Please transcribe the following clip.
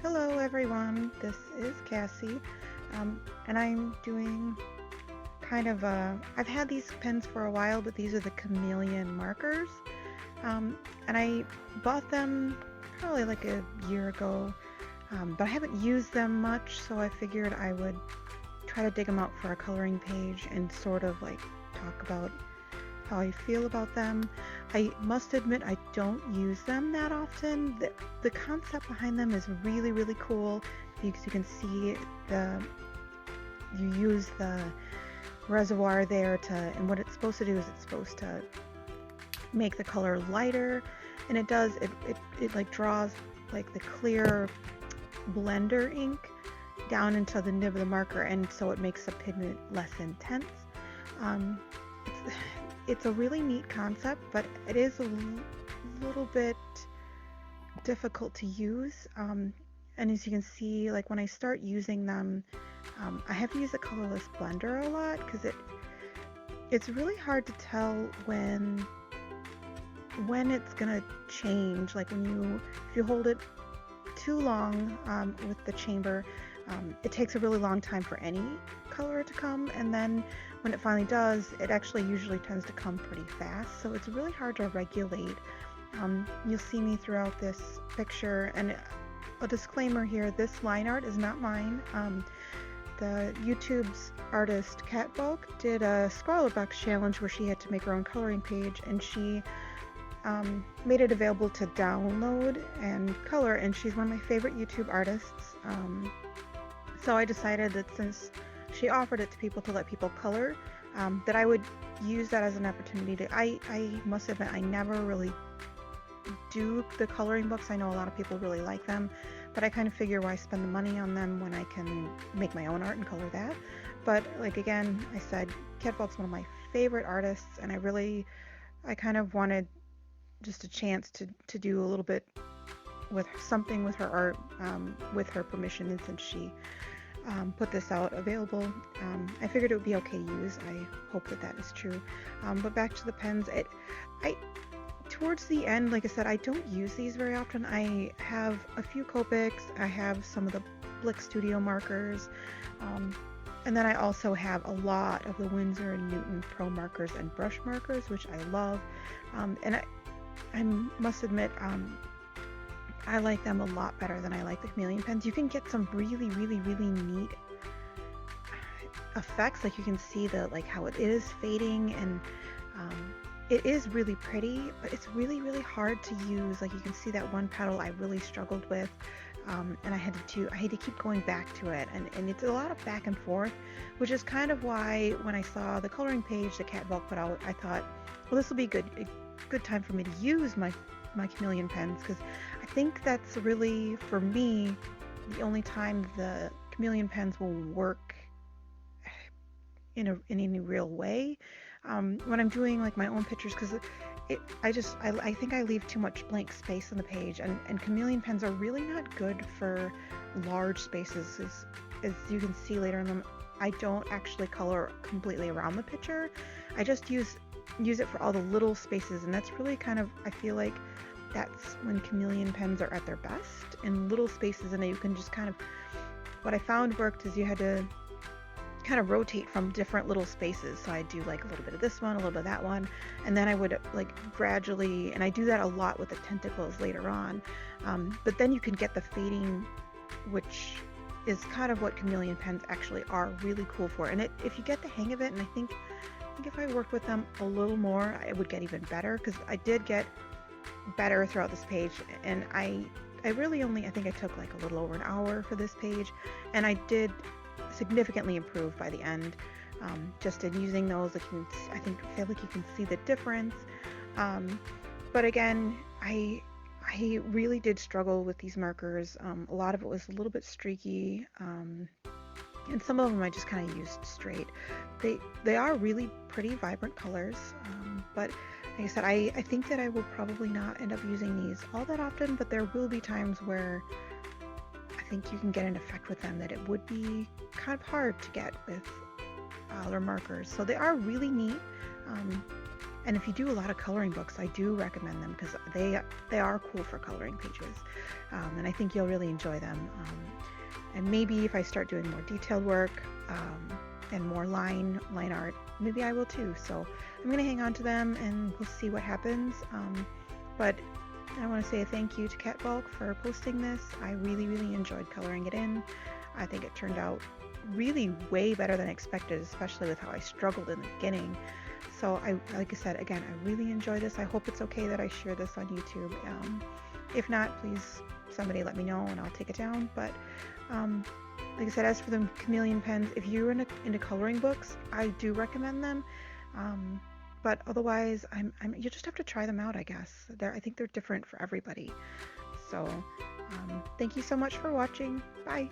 Hello everyone, this is Cassie, and I'm doing I've had these pens for a while, but these are the Chameleon Markers, and I bought them probably like a year ago, but I haven't used them much, so I figured I would try to dig them out for a coloring page and sort of like talk about how I feel about them. I must admit I don't use them that often. The concept behind them is really, really cool because you can see you use the reservoir there and what it's supposed to do is it's supposed to make the color lighter, and it like draws like the clear blender ink down into the nib of the marker, and so it makes the pigment less intense. Um, it's a really neat concept, but it is a little bit difficult to use. And as you can see, like when I start using them, I have to use a colorless blender a lot because it's really hard to tell when it's gonna change. Like if you hold it too long with the chamber, it takes a really long time for any color to come, and then when it finally does, it actually usually tends to come pretty fast, so it's really hard to regulate. You'll see me throughout this picture, and a disclaimer here, this line art is not mine. The YouTube's artist Kattvalk did a Scrawler Box challenge where she had to make her own coloring page, and she made it available to download and color, and she's one of my favorite YouTube artists. So I decided that since she offered it to people to let people color, that I would use that as an opportunity to. I must admit, I never really do the coloring books. I know a lot of people really like them, but I kind of figure why spend the money on them when I can make my own art and color that. But like again, I said, Kattvalk's one of my favorite artists, and I kind of wanted just a chance to do a little bit with something with her art, with her permission, and since she put this out available, I figured it would be okay to use. I hope that is true. But back to the pens, towards the end, like I said, I don't use these very often. I have a few Copics, I have some of the Blick Studio markers, and then I also have a lot of the Winsor & Newton Pro markers and brush markers, which I love. And I must admit, I like them a lot better than I like the Chameleon pens. You can get some really, really, really neat effects. Like you can see how it is fading, and it is really pretty, but it's really, really hard to use. Like you can see that one petal I really struggled with, and I had to keep going back to it, and it's a lot of back and forth, which is kind of why when I saw the coloring page that Kattvalk put out, I thought, well, this will be a good time for me to use my Chameleon pens, because I think that's really, for me, the only time the Chameleon pens will work in any real way. When I'm doing like my own pictures, because I think I leave too much blank space on the page, and Chameleon pens are really not good for large spaces. As you can see later in them, I don't actually color completely around the picture. I just use it for all the little spaces, and that's really kind of, I feel like that's when Chameleon pens are at their best, in little spaces, and you can just kind of, what I found worked is you had to kind of rotate from different little spaces. So I do like a little bit of this one, a little bit of that one, and then I would like gradually, and I do that a lot with the tentacles later on, but then you can get the fading, which is kind of what Chameleon pens actually are really cool for. And if you get the hang of it, and I think if I worked with them a little more, I would get even better, because I did get better throughout this page, and I really only, I think I took like a little over an hour for this page, and I did significantly improve by the end, just in using those. I feel like you can see the difference, but again, I really did struggle with these markers. A lot of it was a little bit streaky, and some of them I just kind of used straight. They are really pretty vibrant colors, but like I said, I think that I will probably not end up using these all that often, but there will be times where I think you can get an effect with them that it would be kind of hard to get with other markers. So they are really neat, And if you do a lot of coloring books, I do recommend them because they are cool for coloring pages, and I think you'll really enjoy them. And maybe if I start doing more detailed work and more line art, maybe I will too. So I'm gonna hang on to them and we'll see what happens. But I want to say a thank you to Kattvalk for posting this. I really enjoyed coloring it in. I think it turned out really way better than expected, especially with how I struggled in the beginning. So like I said, again, I really enjoy this. I hope it's okay that I share this on YouTube. If not, please somebody let me know and I'll take it down. But like I said, as for the Chameleon pens, if you're into coloring books, I do recommend them. But otherwise, you just have to try them out, I guess. I think they're different for everybody. So thank you so much for watching. Bye.